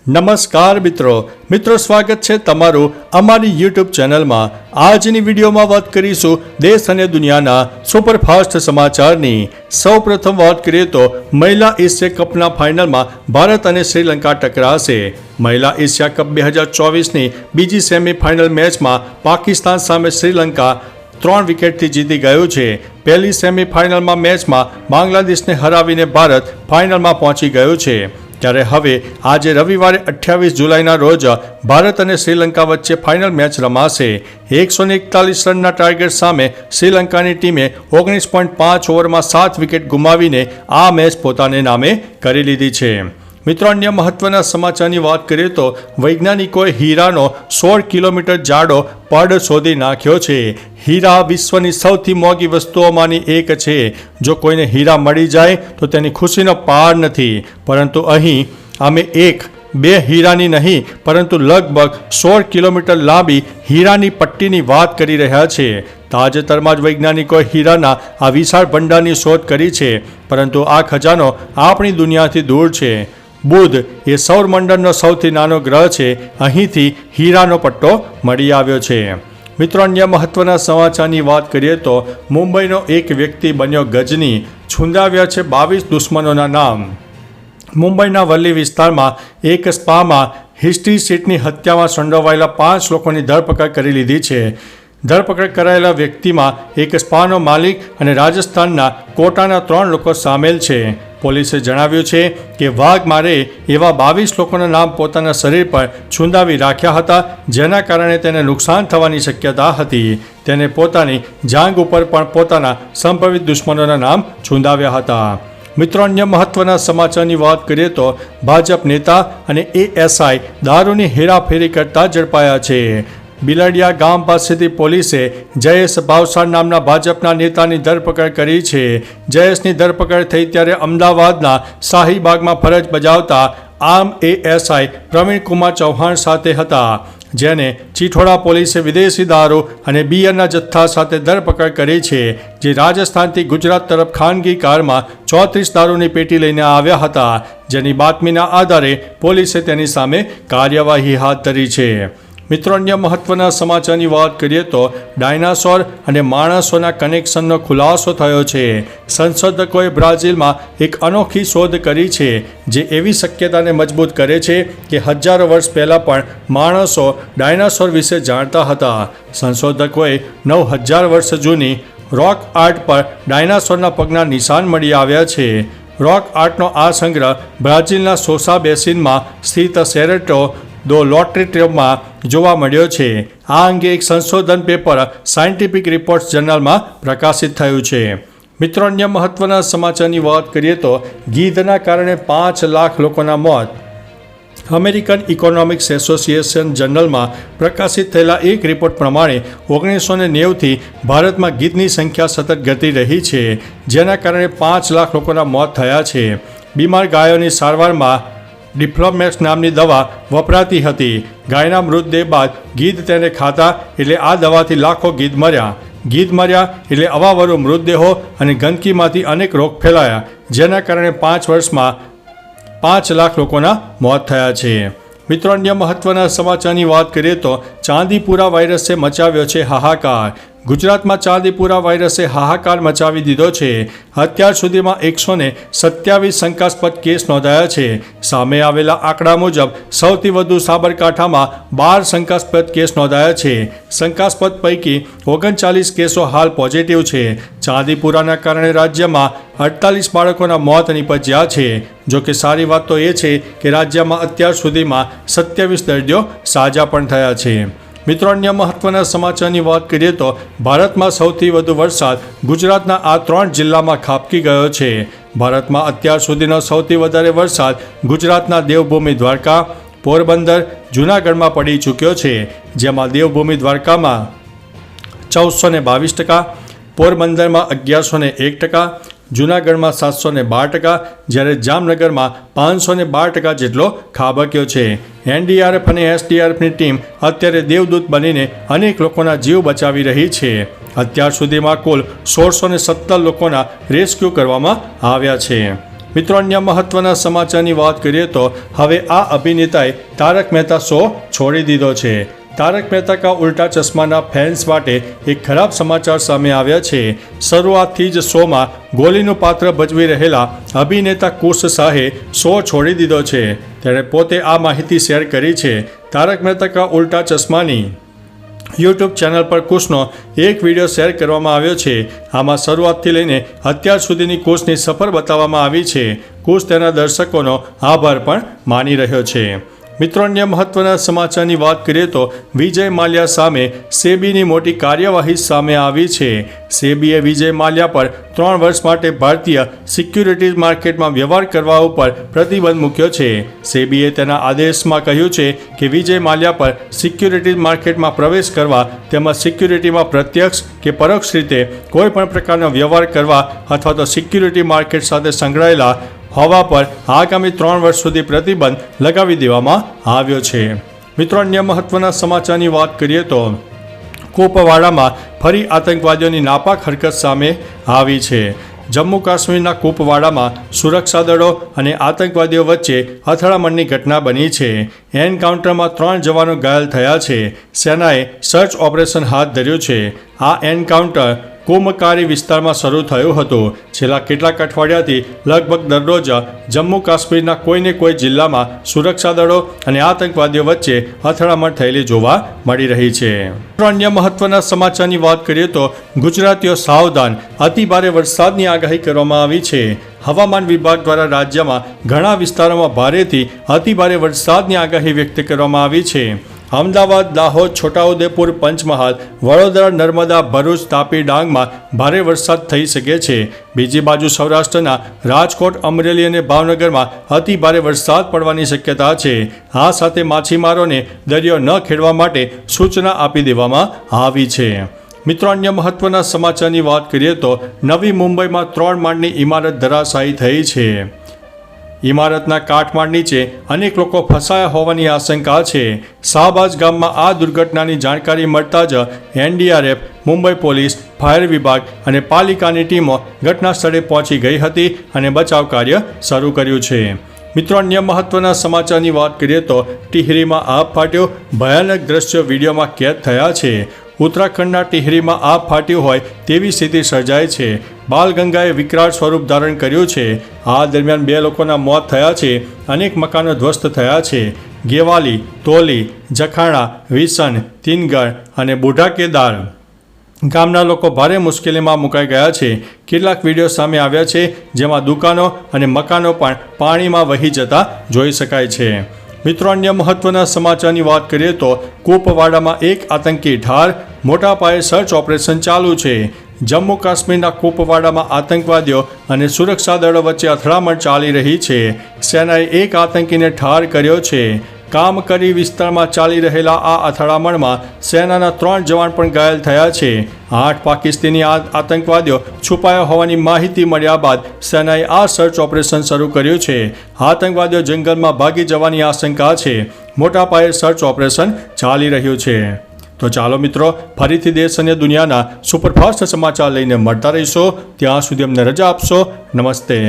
નમસ્કાર મિત્રો સ્વાગત છે તમારું અમારી યુટ્યુબ ચેનલમાં। આજની વિડીયોમાં વાત કરીશું દેશ અને દુનિયાના સુપરફાસ્ટ સમાચારની। સૌપ્રથમ વાત કરીએ તો મહિલા એશિયા કપના ફાઇનલમાં ભારત અને શ્રીલંકા ટકરાશે। મહિલા એશિયા કપ 2024ની બીજી સેમીફાઇનલ મેચમાં પાકિસ્તાન સામે શ્રીલંકા 3 વિકેટથી જીતી ગયું છે। પહેલી સેમીફાઇનલમાં મેચમાં બાંગ્લાદેશને હરાવીને ભારત ફાઇનલમાં પહોંચી ગયું છે। ત્યારે હવે આજે રવિવારે 28 જુલાઈના રોજ ભારત અને શ્રીલંકા વચ્ચે ફાઇનલ મેચ રમાશે। 141 રનના ટાર્ગેટ સામે શ્રીલંકાની ટીમે 19.5 ઓવરમાં 7 વિકેટ ગુમાવીને આ મેચ પોતાને નામે કરી લીધી છે। મિત્રો, અન્ય મહત્વના સમાચારની વાત કરીએ તો વૈજ્ઞાનિકોએ હીરાનો 16 કિલોમીટર જાડો પડ શોધી નાખ્યો છે। હીરા વિશ્વની સૌથી મોંઘી વસ્તુઓમાંની એક છે। જો કોઈને હીરા મળી જાય તો તેની ખુશીનો પાર નથી, પરંતુ અહીં અમે 1-2 હીરાની નહીં પરંતુ લગભગ 16 કિલોમીટર લાંબી હીરાની પટ્ટીની વાત કરી રહ્યા છે। તાજેતરમાં જ વૈજ્ઞાનિકોએ હીરાના આ વિશાળ ભંડારની શોધ કરી છે, પરંતુ આ ખજાનો આપણી દુનિયાથી દૂર છે। બુધ એ સૌરમંડળનો સૌથી નાનો ગ્રહ છે। અહીંથી હીરાનો પટ્ટો મળી આવ્યો છે। મિત્રો, અન્ય મહત્વના સમાચારની વાત કરીએ તો મુંબઈનો એક વ્યક્તિ બન્યો ગજની, છૂંદાવ્યા છે 22 દુશ્મનોના નામ। મુંબઈના વલ્લી વિસ્તારમાં એક સ્પામાં હિસ્ટ્રી સીટની હત્યામાં સંડોવાયેલા 5 લોકોની ધરપકડ કરી લીધી છે। ધરપકડ કરાયેલા વ્યક્તિમાં એક સ્પાનો માલિક અને રાજસ્થાનના કોટાના 3 લોકો સામેલ છે। પોલીસે જણાવ્યું છે કે વાઘમારે એવા 22 લોકોના નામ પોતાના શરીર પર છૂંદાવી રાખ્યા હતા, જેના કારણે તેને નુકસાન થવાની શક્યતા હતી। તેને પોતાની જાંઘ ઉપર પણ પોતાના સંભવિત દુશ્મનોના નામ છૂંદાવ્યા હતા। મિત્રો, અન્ય મહત્વના સમાચારની વાત કરીએ તો ભાજપ નેતા અને એએસઆઈ દારૂની હેરાફેરી કરતા ઝડપાયા છે। બિલડિયા ગામ પાસેથી પોલીસે જયેશ ભાવસાર નામના ભાજપના નેતાની ધરપકડ કરી છે। જયેશની ધરપકડ થઈ ત્યારે અમદાવાદના શાહીબાગમાં ફરજ બજાવતા આમ એએસઆઈ પ્રવીણકુમાર ચૌહાણ સાથે હતા, જેને ચીઠોડા પોલીસે વિદેશી દારૂ અને બિયરના જથ્થા સાથે ધરપકડ કરી છે, જે રાજસ્થાનથી ગુજરાત તરફ ખાનગી કારમાં 34 દારૂની પેટી લઈને આવ્યા હતા, જેની બાતમીના આધારે પોલીસે તેની સામે કાર્યવાહી હાથ ધરી છે। મિત્રો, અન્ય મહત્વના સમાચારની વાત કરીએ તો ડાયનાસોર અને માણસોના કનેક્શનનો ખુલાસો થયો છે। સંશોધકોએ બ્રાઝિલમાં એક અનોખી શોધ કરી છે, જે એવી શક્યતાને મજબૂત કરે છે કે હજારો વર્ષ પહેલાં પણ માણસો ડાયનાસોર વિશે જાણતા હતા। સંશોધકોએ 9000 વર્ષ જૂની રોક આર્ટ પર ડાયનાસોરના પગના નિશાન મળી આવ્યા છે। રોક આર્ટનો આ સંગ્રહ બ્રાઝિલના સોસા બેસિનમાં સ્થિત સેરેટો દો લોટ્રેટમાં જોવા મળ્યો છે। આ અંગે એક સંશોધન પેપર સાયન્ટિફિક રિપોર્ટ્સ જર્નલમાં પ્રકાશિત થયું છે। મિત્રો, અન્ય મહત્વના સમાચારની વાત કરીએ તો ગીધના કારણે 5 લાખ લોકોના મોત। અમેરિકન ઇકોનોમિક્સ એસોસિએશન જર્નલમાં પ્રકાશિત થયેલા એક રિપોર્ટ પ્રમાણે 1990થી ભારતમાં ગીધની સંખ્યા સતત ઘટી રહી છે, જેના કારણે 5 લાખ લોકોના મોત થયા છે। બીમાર ગાયોની સારવારમાં ડિફ્લોમેક્સ નામની દવા વપરાતી હતી। ગાયના મૃતદેહ બાદ ગીધ તેને ખાતા, એટલે આ દવાથી લાખો ગીધ મર્યા। ગીધ મર્યા એટલે અવાવરું મૃતદેહો અને ગંદકીમાંથી અનેક રોગ ફેલાયા, જેના કારણે 5 વર્ષમાં 5 લાખ લોકોના મોત થયા છે। મિત્રો, અન્ય મહત્વના સમાચારની વાત કરીએ તો ચાંદીપુરા વાયરસે મચાવ્યો છે હાહાકાર। ગુજરાતમાં ચાંદીપુરા વાયરસે હાહાકાર મચાવી દીધો છે। અત્યાર સુધીમાં 127 શંકાસ્પદ કેસ નોંધાયા છે। સામે આવેલા આંકડા મુજબ સૌથી વધુ સાબરકાંઠામાં 12 શંકાસ્પદ કેસ નોંધાયા છે। શંકાસ્પદ પૈકી 39 કેસો હાલ પોઝિટિવ છે। ચાંદીપુરાના કારણે રાજ્યમાં 48 બાળકોના મોત નીપજ્યા છે। જો કે સારી વાત તો એ છે કે રાજ્યમાં અત્યાર સુધીમાં 27 દર્દીઓ સાજા પણ થયા છે। મિત્રો, અન્ય મહત્વના સમાચારની વાત કરીએ તો ભારતમાં સૌથી વધુ વરસાદ ગુજરાતના આ 3 જિલ્લામાં ખાબકી ગયો છે। ભારતમાં અત્યાર સુધીનો સૌથી વધારે વરસાદ ગુજરાતના દેવભૂમિ દ્વારકા, પોરબંદર, જૂનાગઢમાં પડી ચૂક્યો છે, જેમાં દેવભૂમિ દ્વારકામાં 1422%, પોરબંદરમાં 1101%, જૂનાગઢમાં 712%, જ્યારે જામનગરમાં 512% જેટલો ખાબક્યો છે। એનડીઆરએફ અને એસડીઆરએફની ટીમ અત્યારે દેવદૂત બનીને અનેક લોકોના જીવ બચાવી રહી છે। અત્યાર સુધીમાં કુલ 1617 લોકોના રેસ્ક્યુ કરવામાં આવ્યા છે। મિત્રો, અન્ય મહત્વના સમાચારની વાત કરીએ તો હવે આ અભિનેતાએ તારક મહેતા શો છોડી દીધો છે. તારક મહેતા કા ઉલ્ટા ચશ્માના ફેન્સ માટે એક ખરાબ સમાચાર સામે આવ્યા છે. શરૂઆતથી જ શોમાં ગોલીનું પાત્ર ભજવી રહેલા અભિનેતા કુશ શાહે શો છોડી દીધો છે. તેણે પોતે આ માહિતી શેર કરી છે. તારક મહેતા કા ઉલ્ટા ચશ્માની યુટ્યુબ ચેનલ પર કુશનો એક વિડીયો શેર કરવામાં આવ્યો છે. આમાં શરૂઆતથી લઈને અત્યાર સુધીની કુશની સફર બતાવવામાં આવી છે. કુશ તેના દર્શકોનો આભાર પણ માની રહ્યો છે. મિત્રો, અન્ય મહત્વના સમાચારની વાત કરીએ તો વિજય માલ્યા સામે સેબીની મોટી કાર્યવાહી સામે આવી છે. સેબીએ વિજય માલ્યા પર 3 વર્ષ માટે ભારતીય સિક્યુરિટીઝ માર્કેટમાં વ્યવહાર કરવા ઉપર પ્રતિબંધ મૂક્યો છે. સેબીએ તેના આદેશમાં કહ્યું છે કે વિજય માલ્યા પર સિક્યુરિટીઝ માર્કેટમાં પ્રવેશ કરવા તેમજ સિક્યુરિટીમાં પ્રત્યક્ષ કે પરોક્ષ રીતે કોઈ પણ પ્રકારનો વ્યવહાર કરવા અથવા તો સિક્યુરિટી માર્કેટ સાથે સંકળાયેલા હોવા પર આગામી 3 વર્ષ સુધી પ્રતિબંધ લગાવી દેવામાં આવ્યો છે. મિત્રો, અન્ય મહત્વના સમાચારની વાત કરીએ તો કુપવાડામાં ફરી આતંકવાદીઓની નાપાક હરકત સામે આવી છે. જમ્મુ કાશ્મીરના કુપવાડામાં સુરક્ષા દળો અને આતંકવાદીઓ વચ્ચે અથડામણની ઘટના બની છે. એન્કાઉન્ટરમાં 3 જવાનો ઘાયલ થયા છે. સેનાએ સર્ચ ઓપરેશન હાથ ધર્યું છે. આ એન્કાઉન્ટર કોમકારી વિસ્તારમાં શરૂ થયું હતું. છેલ્લા કેટલાક અઠવાડિયાથી લગભગ દરરોજ જમ્મુ કાશ્મીરના કોઈને કોઈ જિલ્લામાં સુરક્ષા દળો અને આતંકવાદીઓ વચ્ચે અથડામણ થયેલી જોવા મળી રહી છે. અન્ય મહત્વના સમાચારની વાત કરીએ તો ગુજરાતીઓ સાવધાન, અતિભારે વરસાદની આગાહી કરવામાં આવી છે. હવામાન વિભાગ દ્વારા રાજ્યમાં ઘણા વિસ્તારોમાં ભારેથી અતિભારે વરસાદની આગાહી વ્યક્ત કરવામાં આવી છે. અમદાવાદ, દાહોદ, છોટાઉદેપુર, પંચમહાલ, વડોદરા, નર્મદા, ભરૂચ, તાપી, ડાંગમાં ભારે વરસાદ થઈ શકે છે. બીજી બાજુ સૌરાષ્ટ્રના રાજકોટ, અમરેલી અને ભાવનગરમાં અતિ ભારે વરસાદ પડવાની શક્યતા છે. આ સાથે માછીમારોને દરિયો ન ખેડવા માટે સૂચના આપી દેવામાં આવી છે. મિત્રો, અન્ય મહત્વના સમાચારની વાત કરીએ તો નવી મુંબઈમાં 3 માળની ઇમારત ધરાશાયી થઈ છે. ઇમારતના કાટમાળ નીચે અનેક લોકો ફસાયા હોવાની આશંકા છે. શાહબાજ ગામમાં આ દુર્ઘટનાની જાણકારી મળતા જ એનડીઆરએફ, મુંબઈ પોલીસ, ફાયર વિભાગ અને પાલિકાની ટીમો ઘટના સ્થળે પહોંચી ગઈ હતી અને બચાવ કાર્ય શરૂ કર્યું છે. મિત્રો, અન્ય મહત્વના સમાચારની વાત કરીએ તો ટિહરીમાં આગ ફાટ્યો. ભયાનક દ્રશ્યો વિડીયોમાં કેદ થયા છે. ઉત્તરાખંડના ટિહરીમાં આગ ફાટ્યું હોય તેવી સ્થિતિ સર્જાય છે. બાલગંગાએ વિકરાળ સ્વરૂપ ધારણ કર્યું છે. આ દરમિયાન 2 લોકોના મોત થયા છે. અનેક મકાનો ધ્વસ્ત થયા છે. ગેવાલી, તોલી, જખાણા, વિસન, તિનગઢ અને બુઢા કેદાર ગામના લોકો ભારે મુશ્કેલીમાં મુકાઈ ગયા છે. કેટલાક વિડીયો સામે આવ્યા છે જેમાં દુકાનો અને મકાનો પણ પાણીમાં વહી જતા જોઈ શકાય છે. મિત્રો, અન્ય મહત્વના સમાચારની વાત કરીએ તો કુપવાડામાં એક આતંકી ઠાર. મોટા પાયે સર્ચ ઓપરેશન ચાલુ છે. જમ્મુ કાશ્મીરના કુપવાડામાં આતંકવાદીઓ અને સુરક્ષા દળો વચ્ચે અથડામણ ચાલી રહી છે. સેનાએ એક આતંકીને ઠાર કર્યો છે. કામકરી વિસ્તારમાં ચાલી રહેલા આ અથડામણમાં સેનાના 3 જવાન પણ ઘાયલ થયા છે. 8 પાકિસ્તાની આતંકવાદીઓ છુપાયા હોવાની માહિતી મળ્યા બાદ સેનાએ આ સર્ચ ઓપરેશન શરૂ કર્યું છે. આતંકવાદીઓ જંગલમાં ભાગી જવાની આશંકા છે. મોટા પાયે સર્ચ ઓપરેશન ચાલી રહ્યું છે. તો ચાલો મિત્રો, ફરીથી દેશ અને દુનિયાના સુપરફાસ્ટ સમાચાર લઈને મળતા રહીશો. ત્યાં સુધી અમને રજા આપશો. નમસ્તે.